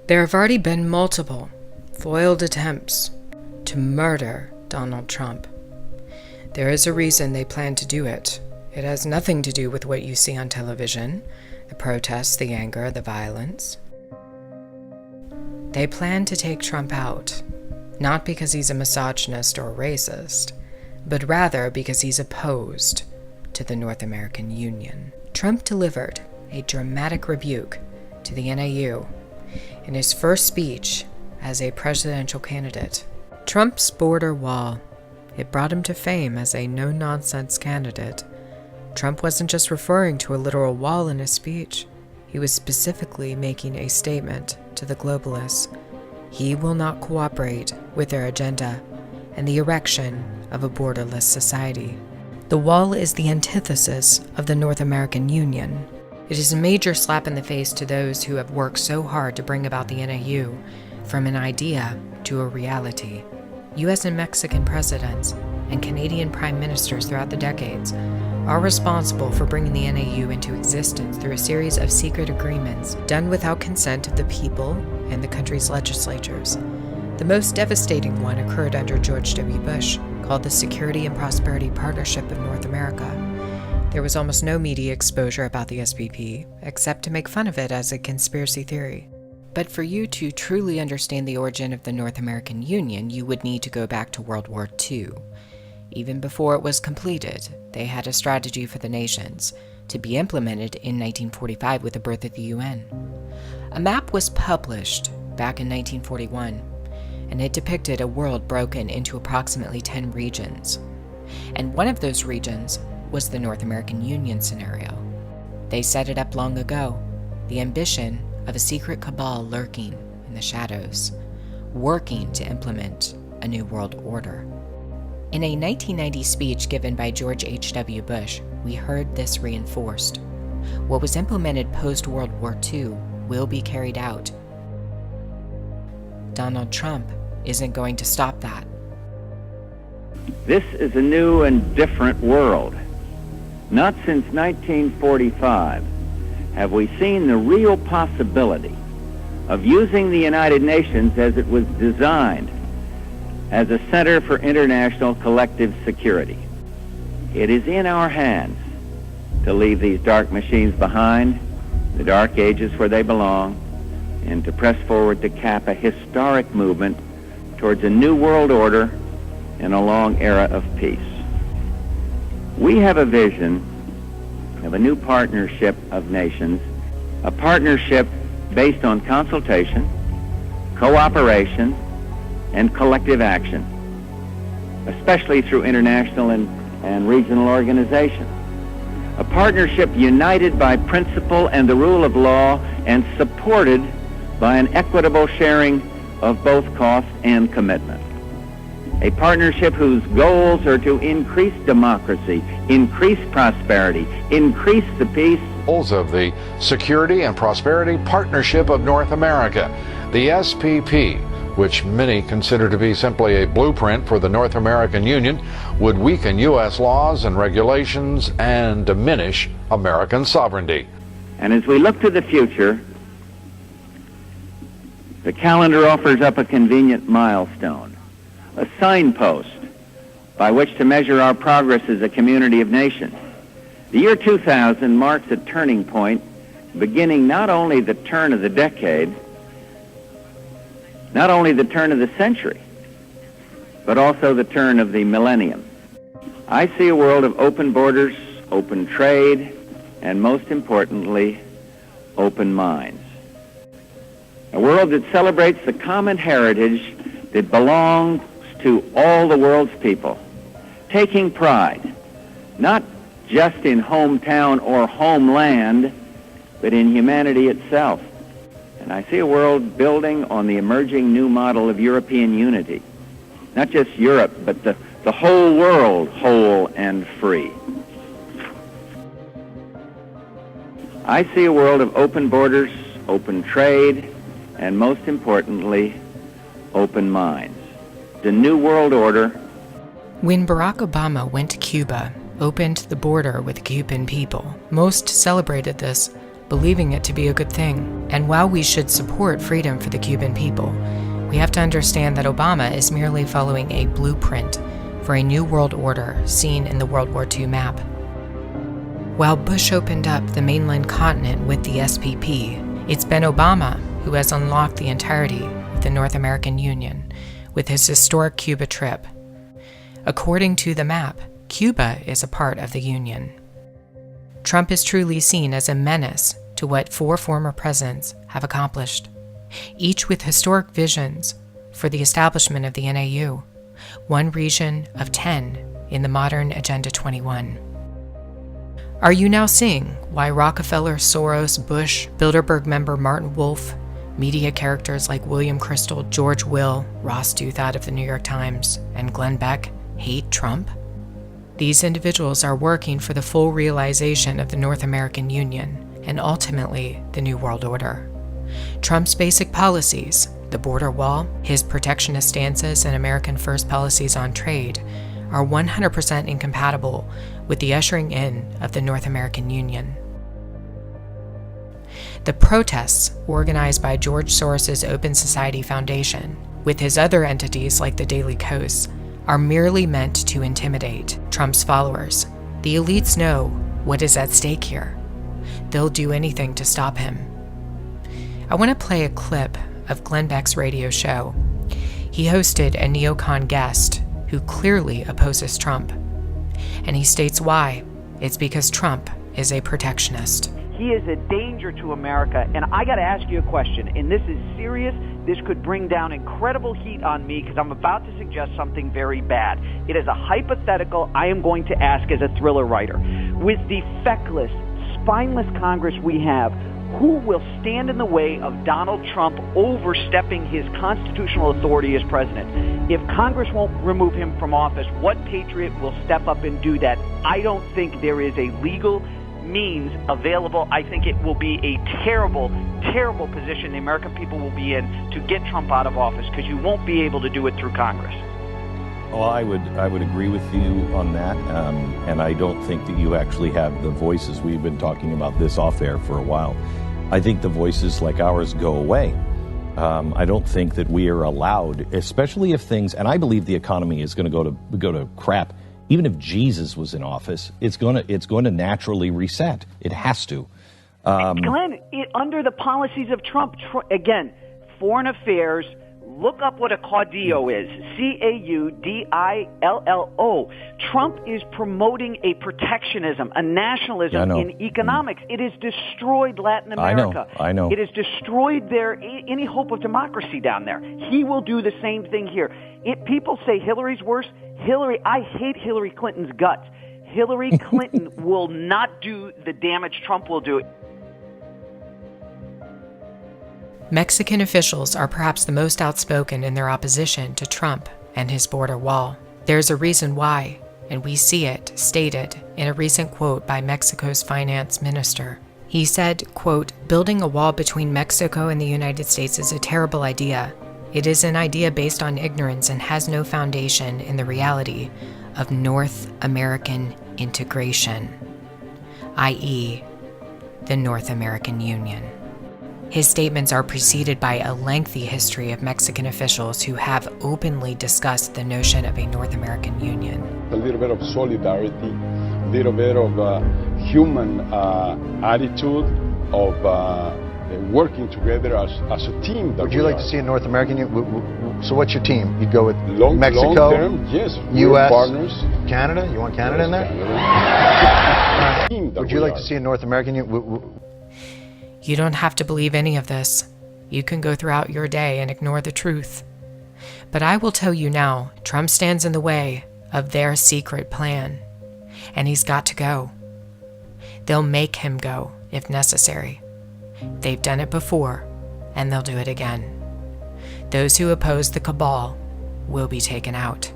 There have already been multiple foiled attempts to murder Donald Trump. There is a reason they plan to do it. It has nothing to do with what you see on television, the protests, the anger, the violence. They plan to take Trump out, not because he's a misogynist or racist, but rather because he's opposed to the North American Union. Trump delivered a dramatic rebuke to the NAU in his first speech as a presidential candidate. Trump's border wall, it brought him to fame as a no-nonsense candidate. Trump wasn't just referring to a literal wall in his speech. He was specifically making a statement to the globalists. He will not cooperate with their agenda and the erection of a borderless society. The wall is the antithesis of the North American Union. It is a major slap in the face to those who have worked so hard to bring about the NAU from an idea to a reality. U.S. and Mexican presidents and Canadian prime ministers throughout the decades are responsible for bringing the NAU into existence through a series of secret agreements done without consent of the people and the country's legislatures. The most devastating one occurred under George W. Bush, called the Security and Prosperity Partnership of North America. There was almost no media exposure about the SPP, except to make fun of it as a conspiracy theory. But for you to truly understand the origin of the North American Union, you would need to go back to World War II. Even before it was completed, they had a strategy for the nations to be implemented in 1945 with the birth of the UN. A map was published back in 1941, and it depicted a world broken into approximately 10 regions. And one of those regions was the North American Union scenario. They set it up long ago, the ambition of a secret cabal lurking in the shadows, working to implement a new world order. In a 1990 speech given by George H.W. Bush, we heard this reinforced. What was implemented post-World War II will be carried out. Donald Trump isn't going to stop that. This is a new and different world. Not since 1945 have we seen the real possibility of using the United Nations as it was designed as a center for international collective security. It is in our hands to leave these dark machines behind, the dark ages where they belong, and to press forward to cap a historic movement towards a new world order and a long era of peace. We have a vision of a new partnership of nations, a partnership based on consultation, cooperation, and collective action, especially through international and regional organizations. A partnership united by principle and the rule of law and supported by an equitable sharing of both cost and commitment. A partnership whose goals are to increase democracy, increase prosperity, increase the peace. Of the Security and Prosperity Partnership of North America, the SPP, which many consider to be simply a blueprint for the North American Union, would weaken U.S. laws and regulations and diminish American sovereignty. And as we look to the future, the calendar offers up a convenient milestone, a signpost by which to measure our progress as a community of nations. The year 2000 marks a turning point, beginning not only the turn of the decade, not only the turn of the century, but also the turn of the millennium. I see a world of open borders, open trade, and most importantly, open minds. A world that celebrates the common heritage that belongs to all the world's people, taking pride, not just in hometown or homeland, but in humanity itself. And I see a world building on the emerging new model of European unity. Not just Europe, but the whole world whole and free. I see a world of open borders, open trade, and most importantly, open minds. The new world order. When Barack Obama went to Cuba, opened the border with the Cuban people, most celebrated this believing it to be a good thing. And while we should support freedom for the Cuban people, we have to understand that Obama is merely following a blueprint for a new world order seen in the World War II map. While Bush opened up the mainland continent with the SPP, it's been Obama who has unlocked the entirety of the North American Union with his historic Cuba trip. According to the map, Cuba is a part of the Union. Trump is truly seen as a menace to what 4 former presidents have accomplished, each with historic visions for the establishment of the NAU, one region of 10 in the modern Agenda 21. Are you now seeing why Rockefeller, Soros, Bush, Bilderberg member Martin Wolf, media characters like William Crystal, George Will, Ross Douthat of the New York Times, and Glenn Beck hate Trump? These individuals are working for the full realization of the North American Union and ultimately the New World Order. Trump's basic policies, the border wall, his protectionist stances, and American first policies on trade are 100% incompatible with the ushering in of the North American Union. The protests organized by George Soros' Open Society Foundation, with his other entities like the Daily Kos, are merely meant to intimidate Trump's followers. The elites know what is at stake here. They'll do anything to stop him. I want to play a clip of Glenn Beck's radio show. He hosted a neocon guest who clearly opposes Trump. And he states why. It's because Trump is a protectionist. He is a danger to America, and I got to ask you a question, and this is serious. This could bring down incredible heat on me because I'm about to suggest something very bad. It is a hypothetical I am going to ask as a thriller writer. With the feckless, spineless Congress we have, who will stand in the way of Donald Trump overstepping his constitutional authority as president? If Congress won't remove him from office, what patriot will step up and do that? I don't think there is a legal means available. I think it will be a terrible, terrible position the American people will be in to get Trump out of office, because you won't be able to do it through Congress. Well, I would agree with you on that, and I don't think that you actually have the voices. We've been talking about this off air for a while. I think the voices like ours go away. I don't think that we are allowed, especially if things, and I believe the economy is going to go to crap. Even if Jesus was in office, it's going to naturally reset. It has to. Glenn, under the policies of Trump, again, foreign affairs. Look up what a caudillo is. Caudillo. Trump is promoting a protectionism, a nationalism in economics. It has destroyed Latin America. I know. It has destroyed any hope of democracy down there. He will do the same thing here. People say Hillary's worse. I hate Hillary Clinton's guts. Hillary Clinton will not do the damage Trump will do. Mexican officials are perhaps the most outspoken in their opposition to Trump and his border wall. There's a reason why, and we see it stated in a recent quote by Mexico's finance minister. He said, quote, "Building a wall between Mexico and the United States is a terrible idea. It is an idea based on ignorance and has no foundation in the reality of North American integration, i.e., the North American Union." His statements are preceded by a lengthy history of Mexican officials who have openly discussed the notion of a North American Union. A little bit of solidarity, a little bit of human attitude of working together as a team. Would you like to see a North American Union? So what's your team? You'd go with Mexico, long term, yes, U.S., partners. Canada? You want Canada in there? Canada. Would you like to see a North American Union? You don't have to believe any of this. You can go throughout your day and ignore the truth. But I will tell you now, Trump stands in the way of their secret plan, and he's got to go. They'll make him go if necessary. They've done it before, and they'll do it again. Those who oppose the cabal will be taken out.